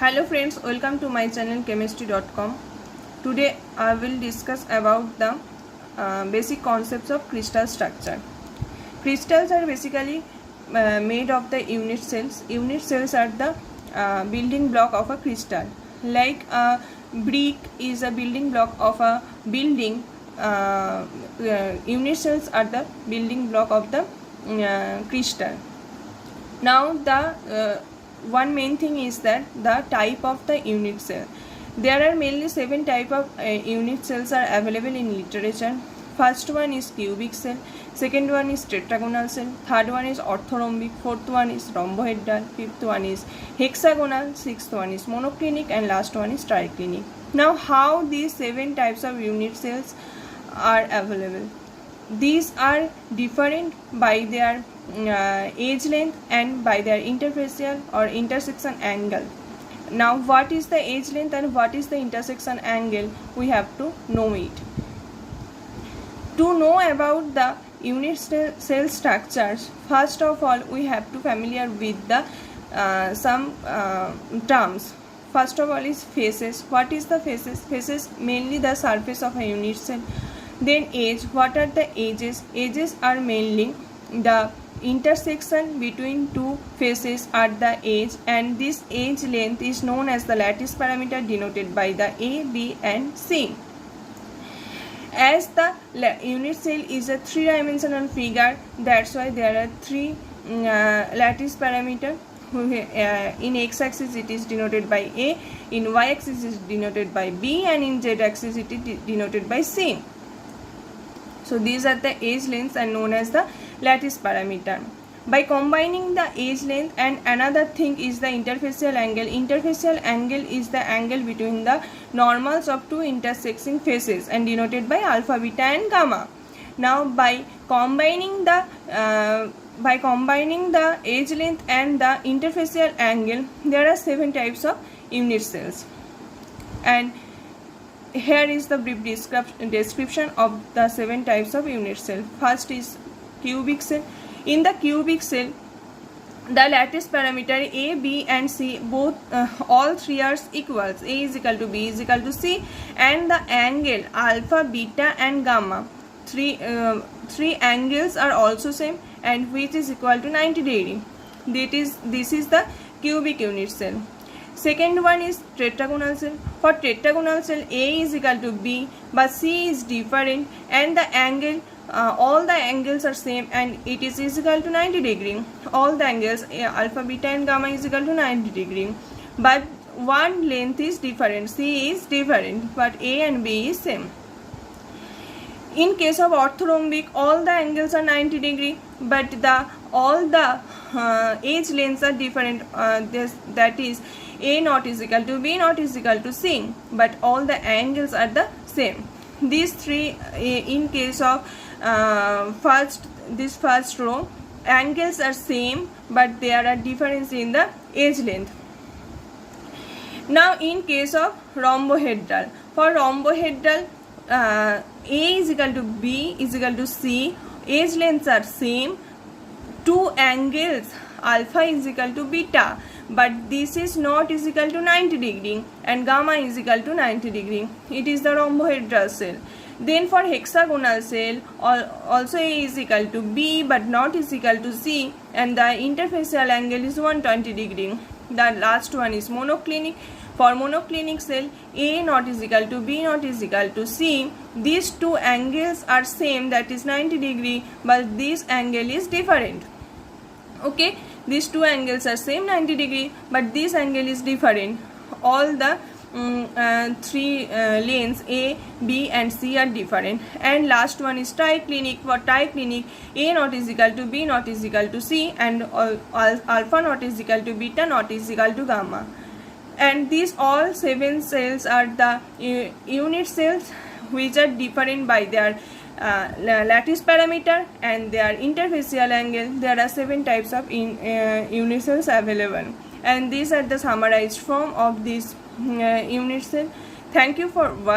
Hello friends, welcome to my channel chemistry.com. Today I will discuss about the basic concepts of crystal structure. Crystals are basically made of the unit cells. Unit cells are the building block of a crystal. Like a brick is a building block of a building, unit cells are the building block of the crystal. Now the one main thing is that the type of the unit cell. There are mainly 7 type of unit cells are available in literature. First one is cubic cell, second one is tetragonal cell, third one is orthorhombic, fourth one is rhombohedral, fifth one is hexagonal, sixth one is monoclinic, and last one is triclinic. Now how these 7 types of unit cells are available? These are different by their edge length and by their interfacial or intersection angle. Now what is the edge length and what is the intersection angle? We have to know it. To know about the unit cell structures, first of all we have to familiar with the some terms. First of all is faces. What is the faces? Faces mainly the surface of a unit cell. Then edge. What are the edges? Edges are mainly the intersection between two faces at the edge, and this edge length is known as the lattice parameter denoted by the A, B and C. As the unit cell is a 3-dimensional figure, that's why there are 3 lattice parameter. In x-axis it is denoted by A, in y-axis it is denoted by B, and in z-axis it is denoted by C. So these are the edge lengths and known as the lattice parameter. By combining the edge length, and another thing is the interfacial angle. Interfacial angle is the angle between the normals of two intersecting faces and denoted by alpha, beta and gamma. Now by combining the edge length and the interfacial angle, there are 7 types of unit cells, and here is the brief description of the 7 types of unit cell. First is cubic cell. In the cubic cell, the lattice parameter A, B and C both all 3 are equals. A is equal to B is equal to C, and the angle alpha, beta and gamma, three angles are also same, and which is equal to 90 degree. This is the cubic unit cell. Second one is tetragonal cell. For tetragonal cell, A is equal to B, but C is different, and the angle, all the angles are same, and it is equal to 90 degree. All the angles alpha, beta and gamma is equal to 90 degree, but one length is different. C is different, but A and B is same. In case of orthorhombic, all the angles are 90 degree, but all the edge lengths are different. That is, A naught is equal to B naught is equal to C, but all the angles are the same. These 3, in case of this first row, angles are same, but there are difference in the edge length. Now in case of rhombohedral, for rhombohedral, A is equal to B is equal to C, edge lengths are same, 2 angles alpha is equal to beta, but this is not is equal to 90 degree and gamma is equal to 90 degree. It is the rhombohedral cell. Then for hexagonal cell, also A is equal to B but not is equal to C, and the interfacial angle is 120 degree. The last one is monoclinic. For monoclinic cell, A naught is equal to B naught is equal to C. These 2 angles are same, that is 90 degree, but this angle is different. Okay, these 2 angles are same 90 degree, but this angle is different. All the 3 lanes A, B and C are different. And last one is triclinic. For triclinic, A naught is equal to B naught is equal to C, and alpha naught is equal to beta naught is equal to gamma. And these all 7 cells are the unit cells, which are different by their lattice parameter and their interfacial angle. There are 7 types of unit cells available, and these are the summarized form of this unit cell. Thank you for watching.